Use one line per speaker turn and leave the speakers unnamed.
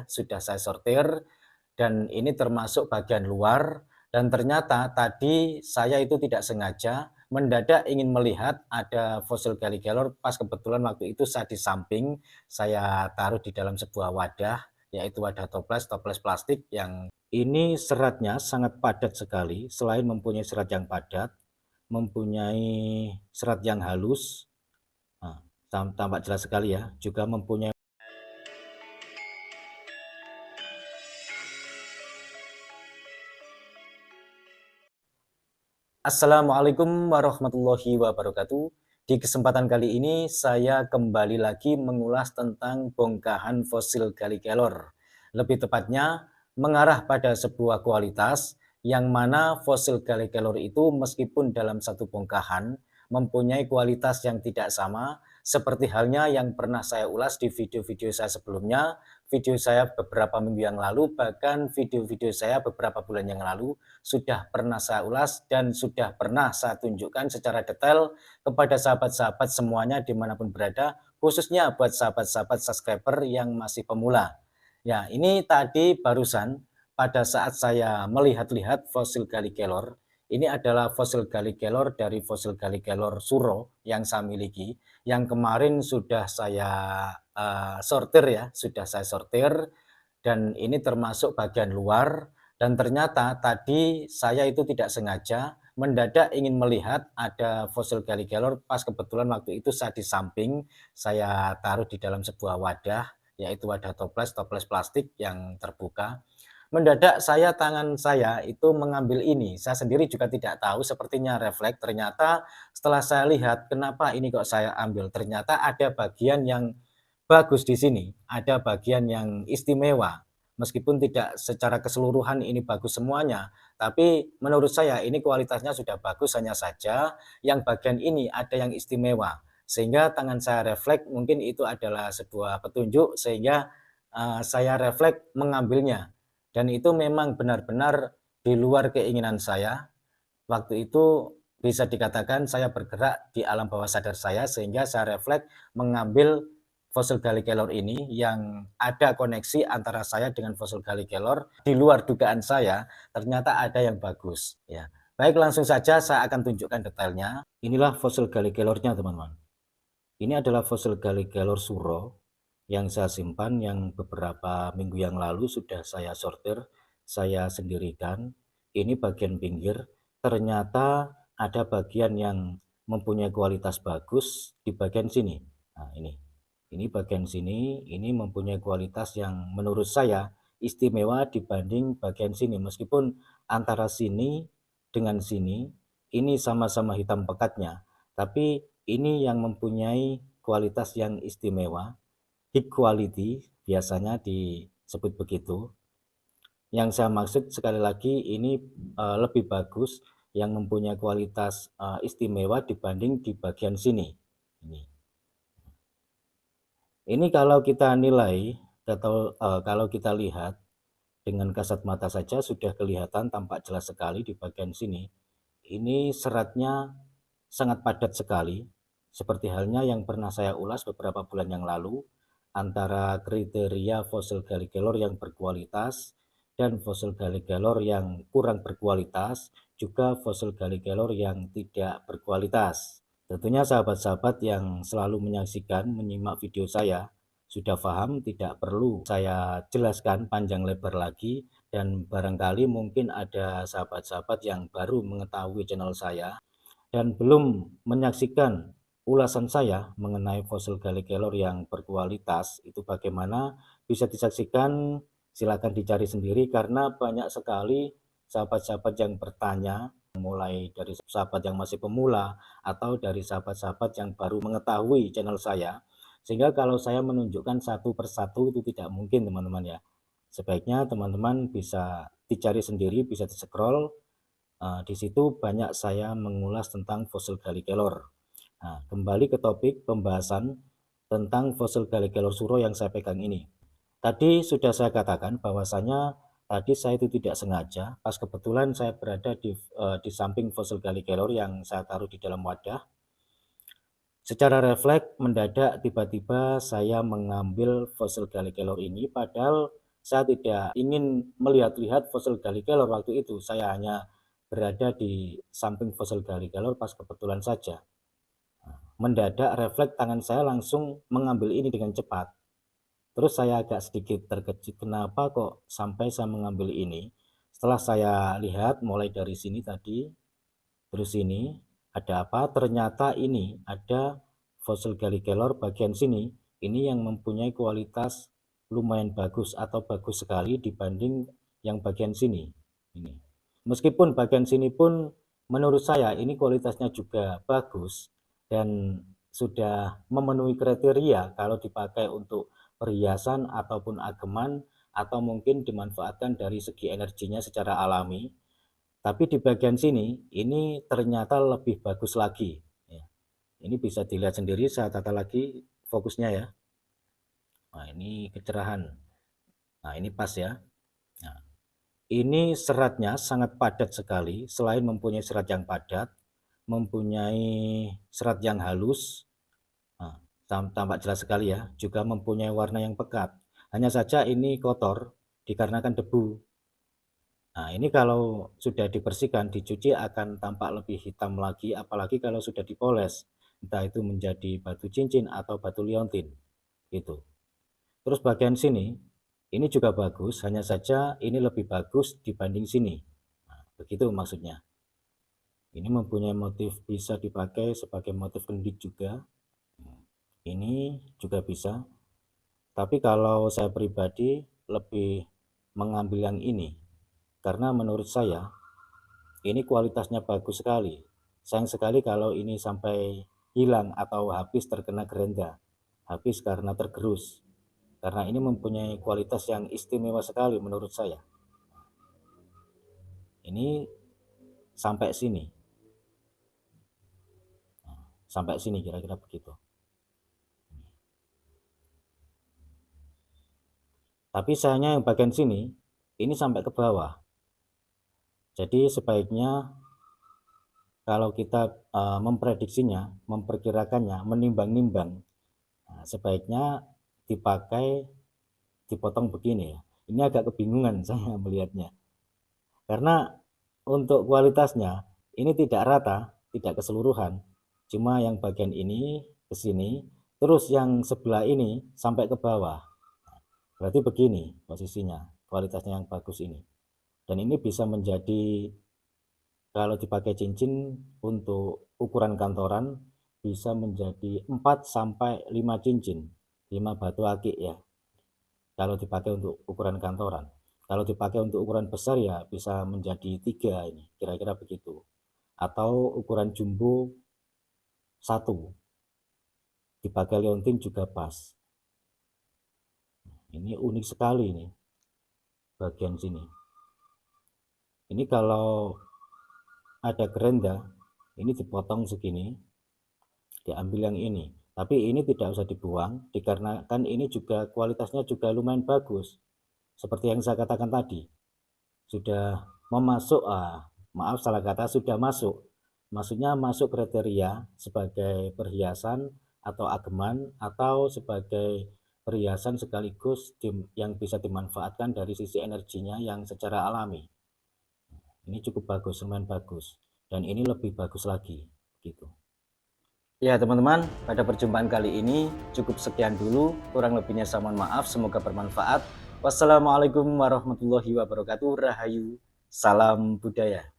sudah saya sortir, dan ini termasuk bagian luar. Dan ternyata tadi saya itu tidak sengaja mendadak ingin melihat ada fossil galligalor, pas kebetulan waktu itu saya di samping, saya taruh di dalam sebuah wadah, yaitu wadah toples plastik yang ini seratnya sangat padat sekali. Selain mempunyai serat yang padat, mempunyai serat yang halus, tampak jelas sekali ya, juga mempunyai. Assalamualaikum warahmatullahi wabarakatuh. Di kesempatan kali ini saya kembali lagi mengulas tentang bongkahan fosil galligalor. Lebih tepatnya mengarah pada sebuah kualitas yang mana fosil galligalor itu meskipun dalam satu bongkahan mempunyai kualitas yang tidak sama, seperti halnya yang pernah saya ulas di video-video saya sebelumnya, video saya beberapa minggu yang lalu, bahkan video-video saya beberapa bulan yang lalu sudah pernah saya ulas dan sudah pernah saya tunjukkan secara detail kepada sahabat-sahabat semuanya dimanapun berada, khususnya buat sahabat-sahabat subscriber yang masih pemula. Ya, ini tadi barusan pada saat saya melihat-lihat fosil galligalor, ini adalah fosil galligalor dari fosil galligalor suro yang saya miliki, yang kemarin sudah saya sortir ya, sudah saya sortir, dan ini termasuk bagian luar. Dan ternyata tadi saya itu tidak sengaja mendadak ingin melihat ada fosil galligalor, pas kebetulan waktu itu saya di samping, saya taruh di dalam sebuah wadah, yaitu wadah toples plastik yang terbuka. Mendadak tangan saya itu mengambil ini, saya sendiri juga tidak tahu, sepertinya refleks. Ternyata setelah saya lihat, kenapa ini kok saya ambil, ternyata ada bagian yang bagus di sini, ada bagian yang istimewa. Meskipun tidak secara keseluruhan ini bagus semuanya, tapi menurut saya ini kualitasnya sudah bagus, hanya saja yang bagian ini ada yang istimewa. Sehingga tangan saya refleks, mungkin itu adalah sebuah petunjuk, sehingga saya refleks mengambilnya. Dan itu memang benar-benar di luar keinginan saya. Waktu itu bisa dikatakan saya bergerak di alam bawah sadar saya, sehingga saya refleks mengambil fosil galligalor ini yang ada koneksi antara saya dengan fosil galligalor. Di luar dugaan saya, ternyata ada yang bagus. Ya, baik, langsung saja saya akan tunjukkan detailnya. Inilah fosil galligalornya, teman-teman. Ini adalah fosil galligalor suro yang saya simpan, yang beberapa minggu yang lalu sudah saya sortir, saya sendirikan. Ini bagian pinggir, ternyata ada bagian yang mempunyai kualitas bagus di bagian sini. Nah, ini bagian sini, ini mempunyai kualitas yang menurut saya istimewa dibanding bagian sini. Meskipun antara sini dengan sini, ini sama-sama hitam pekatnya, tapi ini yang mempunyai kualitas yang istimewa, high quality biasanya disebut begitu. Yang saya maksud sekali lagi ini lebih bagus, yang mempunyai kualitas istimewa dibanding di bagian sini. Ini kalau kita nilai atau kalau kita lihat dengan kasat mata saja sudah kelihatan tampak jelas sekali di bagian sini. Ini seratnya sangat padat sekali, seperti halnya yang pernah saya ulas beberapa bulan yang lalu, antara kriteria fosil galligalor yang berkualitas dan fosil galligalor yang kurang berkualitas, juga fosil galligalor yang tidak berkualitas. Tentunya sahabat-sahabat yang selalu menyaksikan, menyimak video saya, sudah paham, tidak perlu saya jelaskan panjang lebar lagi. Dan barangkali mungkin ada sahabat-sahabat yang baru mengetahui channel saya dan belum menyaksikan ulasan saya mengenai fosil galligalor yang berkualitas. Itu bagaimana bisa disaksikan, silakan dicari sendiri, karena banyak sekali sahabat-sahabat yang bertanya, mulai dari sahabat yang masih pemula atau dari sahabat-sahabat yang baru mengetahui channel saya, sehingga kalau saya menunjukkan satu persatu itu tidak mungkin, teman-teman ya. Sebaiknya teman-teman bisa dicari sendiri, bisa di-scroll. Di situ banyak saya mengulas tentang fosil galligalor. Nah, kembali ke topik pembahasan tentang fosil galligalor suro yang saya pegang ini. Tadi sudah saya katakan bahwasanya tadi saya itu tidak sengaja, pas kebetulan saya berada di samping fosil galligalor yang saya taruh di dalam wadah. Secara refleks mendadak tiba-tiba saya mengambil fosil galligalor ini, padahal saya tidak ingin melihat-lihat fosil Gallikelor waktu itu. Saya hanya berada di samping fosil Gallikelor pas kebetulan saja. Mendadak refleks tangan saya langsung mengambil ini dengan cepat. Terus saya agak sedikit terkejut, kenapa kok sampai saya mengambil ini. Setelah saya lihat mulai dari sini tadi, terus ini ada apa? Ternyata ini ada fosil Gallikelor bagian sini. Ini yang mempunyai kualitas lumayan bagus atau bagus sekali dibanding yang bagian sini. Ini. Meskipun bagian sini pun menurut saya ini kualitasnya juga bagus dan sudah memenuhi kriteria kalau dipakai untuk perhiasan ataupun ageman atau mungkin dimanfaatkan dari segi energinya secara alami. Tapi di bagian sini ini ternyata lebih bagus lagi. Ini bisa dilihat sendiri, saya tata lagi fokusnya ya. Nah, ini kecerahan. Nah, ini pas ya. Nah, ini seratnya sangat padat sekali. Selain mempunyai serat yang padat, mempunyai serat yang halus. Nah, tampak jelas sekali ya. Juga mempunyai warna yang pekat. Hanya saja ini kotor dikarenakan debu. Nah, ini kalau sudah dibersihkan, dicuci akan tampak lebih hitam lagi, apalagi kalau sudah dipoles, entah itu menjadi batu cincin atau batu liontin, gitu. Terus bagian sini, ini juga bagus, hanya saja ini lebih bagus dibanding sini. Nah, begitu maksudnya. Ini mempunyai motif bisa dipakai sebagai motif kendit juga. Ini juga bisa. Tapi kalau saya pribadi lebih mengambil yang ini. Karena menurut saya ini kualitasnya bagus sekali. Sayang sekali kalau ini sampai hilang atau habis terkena gerenda, habis karena tergerus. Karena ini mempunyai kualitas yang istimewa sekali menurut saya. Ini sampai sini. Sampai sini kira-kira begitu. Tapi sayangnya yang bagian sini ini sampai ke bawah. Jadi sebaiknya kalau kita memprediksinya, memperkirakannya, menimbang-nimbang, sebaiknya dipakai dipotong begini ya. Ini agak kebingungan saya melihatnya. Karena untuk kualitasnya ini tidak rata, tidak keseluruhan. Cuma yang bagian ini ke sini, terus yang sebelah ini sampai ke bawah. Berarti begini posisinya, kualitasnya yang bagus ini. Dan ini bisa menjadi kalau dipakai cincin untuk ukuran kantoran bisa menjadi 4 sampai 5 cincin, 5 batu akik ya. Kalau dipakai untuk ukuran kantoran. Kalau dipakai untuk ukuran besar ya bisa menjadi 3 ini, kira-kira begitu. Atau ukuran jumbo 1. Dipakai liontin juga pas. Ini unik sekali ini bagian sini. Ini kalau ada gerenda, ini dipotong segini, diambil yang ini. Tapi ini tidak usah dibuang, dikarenakan ini juga kualitasnya juga lumayan bagus. Seperti yang saya katakan tadi, sudah memasuk, maaf salah kata, sudah masuk. Maksudnya masuk kriteria sebagai perhiasan atau ageman atau sebagai perhiasan sekaligus yang bisa dimanfaatkan dari sisi energinya yang secara alami. Ini cukup bagus, lumayan bagus, dan ini lebih bagus lagi gitu. Ya teman-teman, pada perjumpaan kali ini cukup sekian dulu, kurang lebihnya saya mohon maaf, semoga bermanfaat. Wassalamualaikum warahmatullahi wabarakatuh. Rahayu, salam budaya.